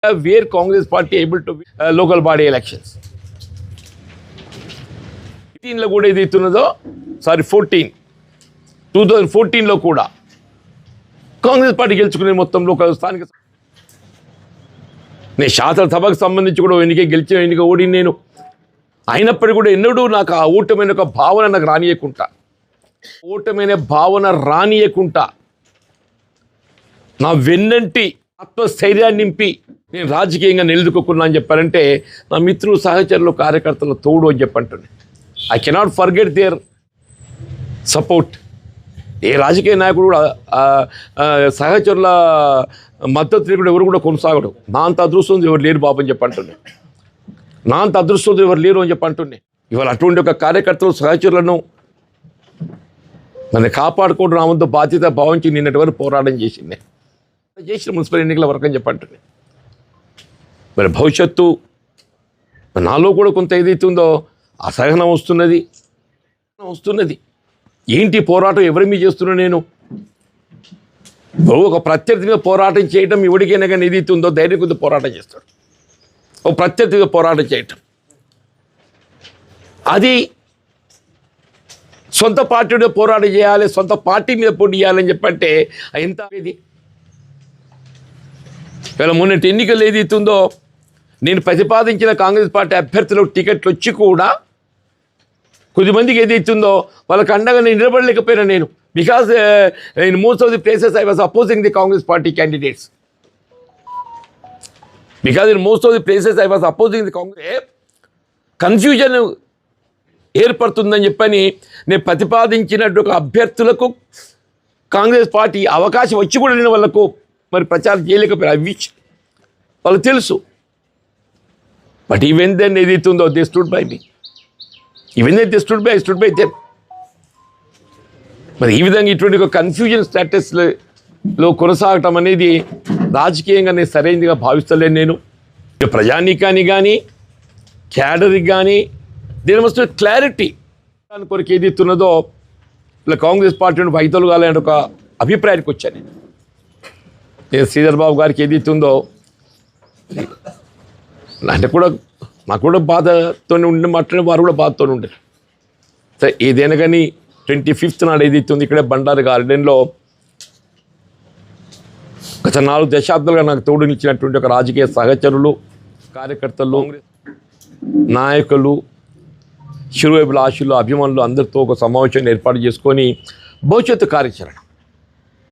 where Congress party able to win local body elections. 18లో కూడా ఏదైతున్నదో 2014లో కూడా Congress party గెలుచుకునే మొత్తం local స్థానిక నేను శాసనసభకు సంబంధించి కూడా ఎన్నిక ఓడి నేను అయినప్పటికీ కూడా ఎన్నడూ నాకు ఆ ఓటమైన ఒక భావన నాకు రానియకుండా నా వెన్నంటి ఆత్మస్థైర్యాన్ని నింపి నేను రాజకీయంగా నిలదొక్కున్నా అని చెప్పారంటే నా మిత్రులు సహచరులు కార్యకర్తలు తోడు అని చెప్పంటున్నాను. I cannot forget their support. ఏ రాజకీయ నాయకుడు కూడా సహచరుల మద్దతు కూడా ఎవరు కూడా కొనసాగడు. నా అంత అదృష్టం ఎవరు లేరు బాబు అని చెప్పంటున్నాను. నా అంత అదృష్టం ఎవరు లేరు అని చెప్పంటున్నాను. ఇవాళ అటువంటి ఒక కార్యకర్తలు సహచరులను నన్ను కాపాడుకోవడం నా వంతు బాధ్యత భావించి నిన్నటి వరకు పోరాటం చేసిన మున్సిపల్ ఎన్నికల వరకు అని చెప్పంటున్నాను. మరి భవిష్యత్తు నాలో కూడా కొంత ఏదైతుందో అసహనం వస్తున్నది. ఏంటి పోరాటం ఎవరి మీద చేస్తున్నా నేను ఒక ప్రత్యర్థి మీద పోరాటం చేయటం ఎవరికైనా కానీ ఏదైతుందో ధైర్యం కొద్ది పోరాటం చేస్తాడు. ఒక ప్రత్యర్థి మీద పోరాటం చేయటం అది సొంత పార్టీ మీద పోరాటం చేయాలి, సొంత పార్టీ మీద పోటీ చేయాలని చెప్పంటే ఎంత ఇది. ఇలా మొన్నటి ఎన్నికలు ఏదైతుందో నేను ప్రతిపాదించిన కాంగ్రెస్ పార్టీ అభ్యర్థులకు టికెట్లు వచ్చి కూడా కొద్దిమందికి ఏదైతుందో వాళ్ళకి అండగా నేను నిలబడలేకపోయినా నేను because in most of the places I was opposing the Congress party candidates. Confusion ఏర్పడుతుందని చెప్పని నేను ప్రతిపాదించినట్టు అభ్యర్థులకు కాంగ్రెస్ పార్టీ అవకాశం వచ్చి కూడా నేను వాళ్ళకు మరి ప్రచారం చేయలేకపోయినా విచ్ వాళ్ళకి తెలుసు. బట్ ఈవెన్ దెన్ ఏదైతుందో they stood by me. Even then they stood by them. మరి ఈ విధంగా ఇటువంటి ఒక కన్ఫ్యూజన్ స్టేటస్లో కొనసాగటం అనేది రాజకీయంగా నేను సరైనదిగా భావిస్తలేను. నేను ప్రజానీకానికి కానీ క్యాడర్కి కానీ దీని మస్ట్ క్లారిటీ దాని కొరకు ఏదైతున్నదో ఇలా కాంగ్రెస్ పార్టీని వైదొలగాలనే ఒక అభిప్రాయానికి వచ్చాను నేను. శ్రీధర్ బాబు గారికి ఏదైతుందో అంటే కూడా నాకు కూడా బాధతో ఉండే మాట్లాడే వారు కూడా బాధతో ఉండే. సరే ఏదైనా కానీ 25th నాడు ఏదైతుంది ఇక్కడే బండారు గార్డెన్లో గత 4 దశాబ్దాలుగా నాకు తోడునిచ్చినటువంటి ఒక రాజకీయ సహచరులు, కార్యకర్తలు, నాయకులు, శిరువైపుల ఆశలు, అభిమానులు అందరితో ఒక సమావేశాన్ని ఏర్పాటు చేసుకొని భవిష్యత్తు కార్యాచరణ